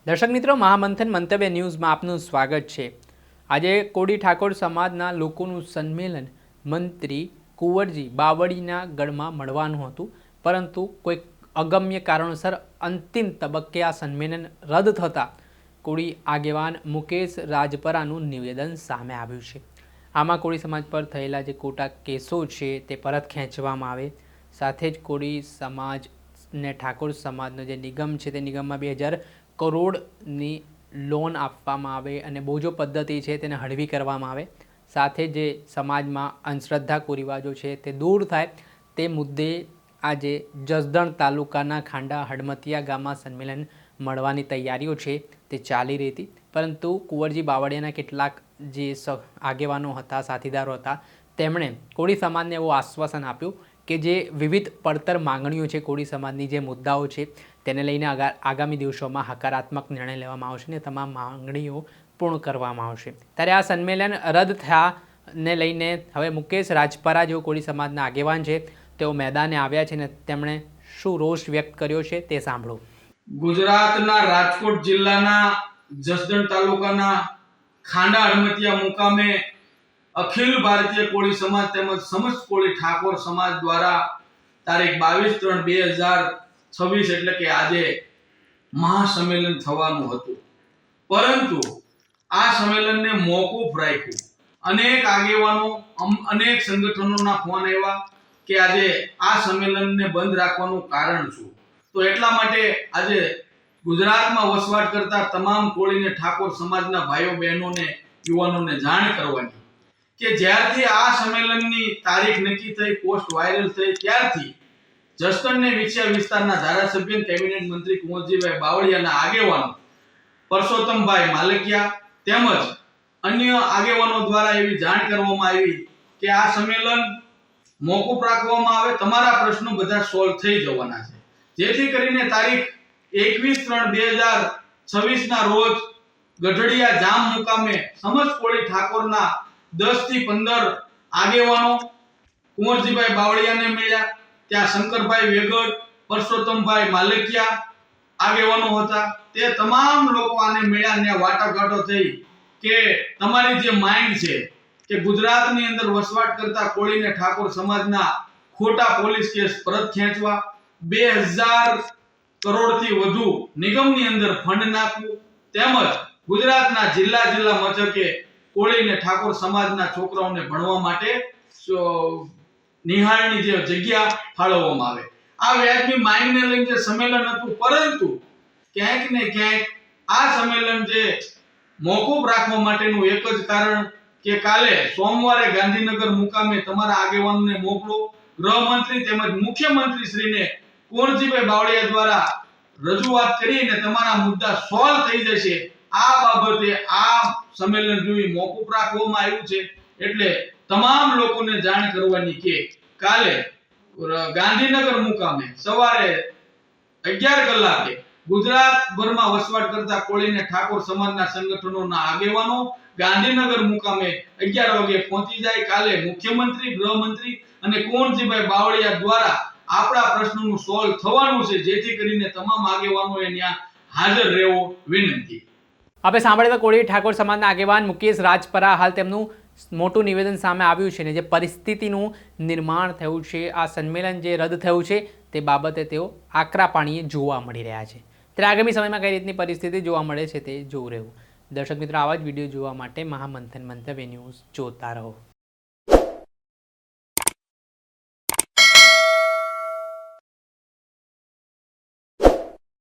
દર્શક મિત્રો, મહામંથન મંતવ્ય ન્યૂઝમાં આપનું સ્વાગત છે। આજે કોળી ઠાકોર સમાજના લોકોનું સંમેલન મંત્રી કુંવરજી બાવળીના ગઢમાં મળવાનું હતું, પરંતુ કોઈ અગમ્ય કારણોસર અંતિમ તબક્કે આ સંમેલન રદ થતાં કોળી આગેવાન મુકેશ રાજપરાનું નિવેદન સામે આવ્યું છે। આમાં કોળી સમાજ પર થયેલા જે ખોટા કેસો છે તે પરત ખેંચવામાં આવે, સાથે જ કોળી સમાજ ને ઠાકોર સમાજનો જે નિગમ છે તે નિગમમાં 2000 કરોડની લોન આપવામાં આવે અને બોજો પદ્ધતિ છે તેને હળવી કરવામાં આવે, સાથે જે સમાજમાં અંધશ્રદ્ધા કુરિવાજો છે તે દૂર થાય તે મુદ્દે આજે જસદણ તાલુકાના ખાંડા હડમતિયા ગામમાં સંમેલન મળવાની તૈયારીઓ છે તે ચાલી રહી હતી, પરંતુ કુંવરજી બાવળિયાના કેટલાક જે આગેવાનો હતા, સાથીદારો હતા, તેમણે કોળી સમાજને એવું આશ્વાસન આપ્યું કે જે વિવિધ પડતર માંગણીઓ છે, કોળી સમાજની જે મુદ્દાઓ છે તેને લઈને આગામી દિવસોમાં હકારાત્મક નિર્ણય લેવામાં આવશે અને તમામ માંગણીઓ પૂર્ણ કરવામાં આવશે। ત્યારે આ સંમેલન રદ થયાને લઈને હવે મુકેશ રાજપરા જેઓ કોળી સમાજના આગેવાન છે તેઓ મેદાને આવ્યા છે અને તેમણે શું રોષ વ્યક્ત કર્યો છે તે સાંભળો। ગુજરાતના રાજકોટ જિલ્લાના જસદણ તાલુકાના ખાંડા હડમતિયા મુકામે અખિલ ભારતીય કોળી સમાજ તેમજ સમસ્ત કોળી ઠાકોર સમાજ દ્વારા તારીખ 22/3/2026 એટલે કે આજે મહાસંમેલન થવાનું હતું, પરંતુ આ સંમેલનને મોકૂફ રાખ્યું। અનેક આગેવાનો, અનેક સંગઠનોના ફોન આવ્યા કે આજે આ સંમેલનને બંધ રાખવાનું કારણ શું? તો એટલા માટે આજે ગુજરાતમાં વસવાટ કરતા તમામ કોળી અને ઠાકોર સમાજના ભાઈઓ બહેનોને, યુવાનોને જાણ કરવાની કે જ્યારથી આ સંમેલનની તારીખ નક્કી થઈ, પોસ્ટ વાયરલ થઈ, ત્યારથી જસદણને વિછિયા વિસ્તારના ધારાસભ્ય અને કેબિનેટ મંત્રી કુંવરજીભાઈ બાવળિયાના આગેવાનો પરસોત્તમભાઈ માલકિયા તેમજ અન્ય આગેવાનો દ્વારા એવી જાણ કરવામાં આવી કે આ સંમેલન મોકૂફ રાખવામાં આવે, તમારા પ્રશ્નો બધા સોલ્વ થઈ જવાના છે, જેથી કરીને તારીખ 21/3/2026 ના રોજ ગઢડિયા જામ મુકામે સમસ્ત કોળી ઠાકોરના 10 થી 15 આગેવાનો કુંવરજીભાઈ બાવળિયાને મળ્યા। ત્યાં શંકરભાઈ વેગડ, પરસોત્તમભાઈ માલકિયા આગેવાનો હતા, તે તમામ લોકો આને મળ્યા ને વાટાઘાટો થઈ કે તમારી જે માંગ છે કે ગુજરાતની અંદર વસવાટ કરતા કોળી અને ઠાકોર સમાજના ખોટા પોલીસ કેસ પરત ખેંચવા, 2000 કરોડથી વધુ નિગમની અંદર ફંડ નાખવું, તેમજ ગુજરાતના જિલ્લા મથકે કોળી અને ઠાકોર સમાજના છોકરાઓને ભણવા માટે નિહાળની જે જગ્યા ફાળવવામાં આવે। આ વ્યાજબી માંગને લઈને જે સંમેલન હતું, પરંતુ ક્યાંક ને ક્યાંક આ સંમેલન જે મોકૂફ રાખવા માટેનું એક જ કારણ કે કાલે સોમવારે ગાંધીનગર મુકામે તમારા આગેવાનોને મોકલો, ગૃહમંત્રી તેમજ મુખ્યમંત્રી શ્રીને કુંવરજીભાઈ બાવળિયા દ્વારા રજૂઆત કરીને તમારા મુદ્દા સોલ્વ થઈ જશે। આ બાબતે આ સંમેલન જોઈ મોકૂફ રાખવામાં આવ્યું છે, એટલે તમામ લોકોને જાણ કરવાની કે કાલે ગાંધીનગર મુકામે સવારે 11 કલાકે ગુજરાતભરમાં વસવાટ કરતા કોળી અને ઠાકોર સમાજના સંગઠનોના આગેવાનો ગાંધીનગર મુકામે 11 વાગે પહોંચી જાય। કાલે મુખ્યમંત્રી, ગૃહમંત્રી અને કુંવરજીભાઈ બાવળિયા દ્વારા આપણા પ્રશ્નોનું સોલ્વ થવાનું છે, જેથી કરીને તમામ આગેવાનોએ ત્યાં હાજર રહેવો વિનંતી। આપણે સાંભળ્યા કોળી ઠાકોર સમાજના આગેવાન મુકેશ રાજપરા, હાલ તેમનું મોટું નિવેદન સામે આવ્યું છે ને જે પરિસ્થિતિનું નિર્માણ થયું છે, આ સંમેલન જે રદ થયું છે તે બાબતે તેઓ આકરા પાણીએ જોવા મળી રહ્યા છે। ત્યારે આગામી સમયમાં કઈ રીતની પરિસ્થિતિ જોવા મળે છે તે જોવું રહ્યું। દર્શક મિત્રો, આવા જ વિડીયો જોવા માટે મહામંથન મંતવ્ય ન્યૂઝ જોતા રહો।